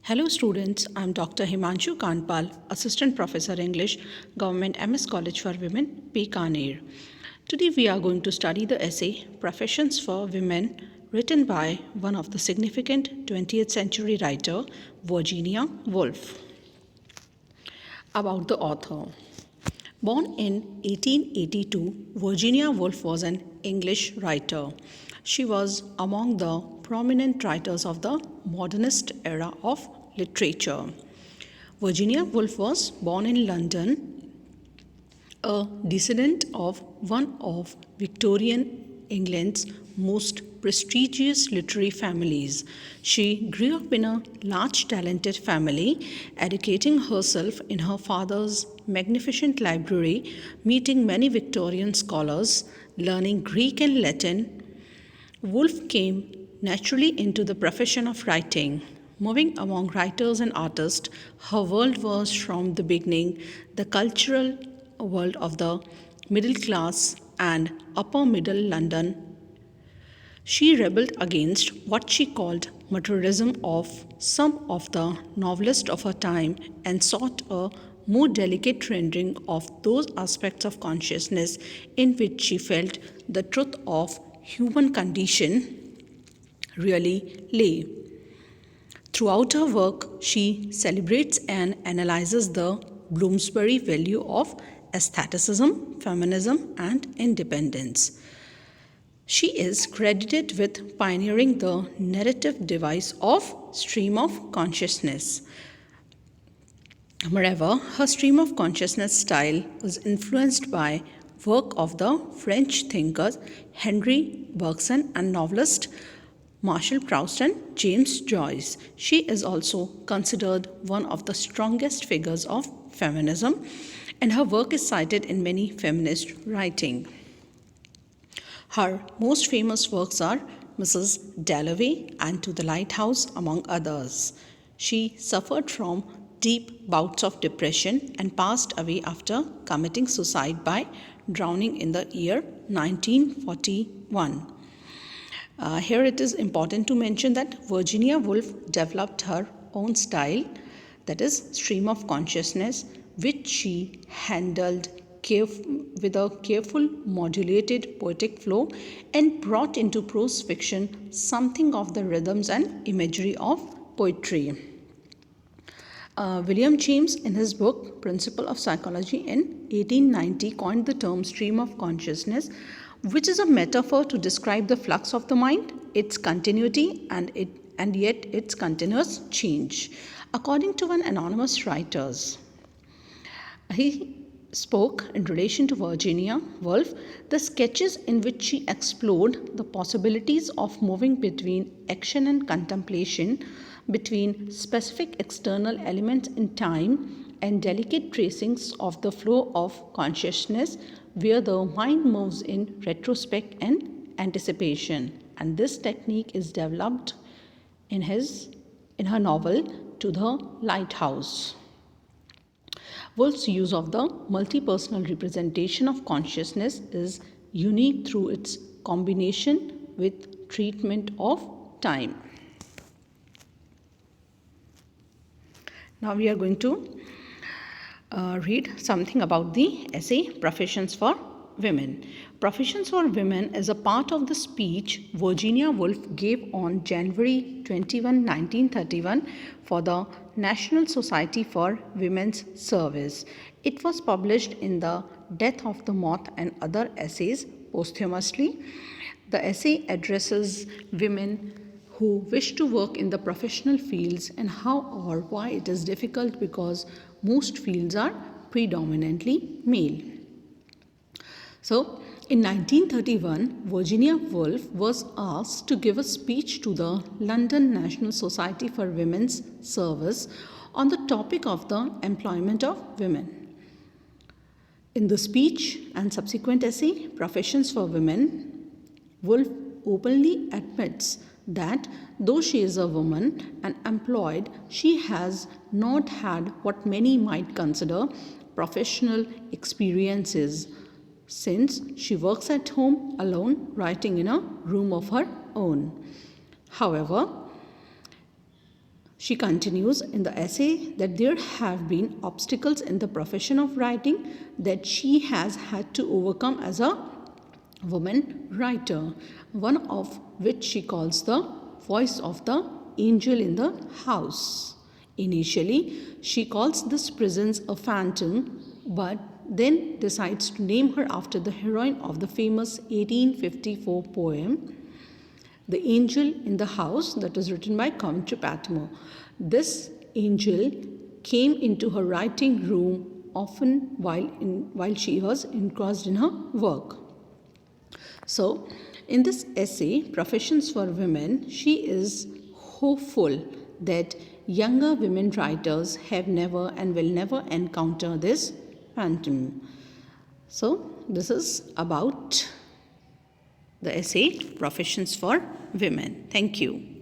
Hello students, I am Dr. Himanshu Kandpal, Assistant Professor English, Government MS College for Women, Bikaner. Today we are going to study the essay Professions for Women written by one of the significant 20th century writer, Virginia Woolf. About the author. Born in 1882, Virginia Woolf was an English writer. She was among the prominent writers of the modernist era of literature. Virginia Woolf was born in London, a descendant of one of Victorian England's most prestigious literary families. She grew up in a large talented family, educating herself in her father's magnificent library, meeting many Victorian scholars, learning Greek and Latin. Woolf came naturally into the profession of writing. Moving among writers and artists, her world was from the beginning the cultural world of the middle class and upper middle London. She rebelled against what she called materialism of some of the novelists of her time and sought a more delicate rendering of those aspects of consciousness in which she felt the truth of human condition really lay. Throughout her work, she celebrates and analyzes the Bloomsbury value of aestheticism, feminism, and independence. She is credited with pioneering the narrative device of stream of consciousness. Moreover, her stream of consciousness style was influenced by work of the French thinkers Henry Bergson and novelist Marcel Proust and James Joyce. She is also considered one of the strongest figures of feminism, and her work is cited in many feminist writing. Her most famous works are Mrs. Dalloway and To the Lighthouse, among others. She suffered from deep bouts of depression and passed away after committing suicide by drowning in the year 1941. Here it is important to mention that Virginia Woolf developed her own style, that is, stream of consciousness, which she handled with a careful modulated poetic flow and brought into prose fiction something of the rhythms and imagery of poetry. William James, in his book Principle of Psychology in 1890, coined the term stream of consciousness, which is a metaphor to describe the flux of the mind, its continuity, and yet its continuous change. According to an anonymous writer, he spoke in relation to Virginia Woolf, the sketches in which she explored the possibilities of moving between action and contemplation, between specific external elements in time and delicate tracings of the flow of consciousness, where the mind moves in retrospect and anticipation. And this technique is developed in her novel To the Lighthouse. Woolf's use of the multi-personal representation of consciousness is unique through its combination with treatment of time. Now we are going to read something about the essay Professions for Women. Professions for Women is a part of the speech Virginia Woolf gave on January 21, 1931 for the National Society for Women's Service. It was published in The Death of the Moth and Other Essays posthumously. The essay addresses women who wish to work in the professional fields and how or why it is difficult because most fields are predominantly male. So, in 1931, Virginia Woolf was asked to give a speech to the London National Society for Women's Service on the topic of the employment of women. In the speech and subsequent essay, Professions for Women, Woolf openly admits that though she is a woman and employed, she has not had what many might consider professional experiences, since she works at home alone, writing in a room of her own. However, She continues in the essay that there have been obstacles in the profession of writing that she has had to overcome as a woman writer, one of which she calls the voice of the angel in the house. Initially, she calls this presence a phantom, but then decides to name her after the heroine of the famous 1854 poem The Angel in the House, that is written by Coventry Patmore. This angel came into her writing room often while she was engrossed in her work. So, in this essay, Professions for Women, she is hopeful that younger women writers have never and will never encounter this phantom. So, this is about the essay Professions for Women. Thank you.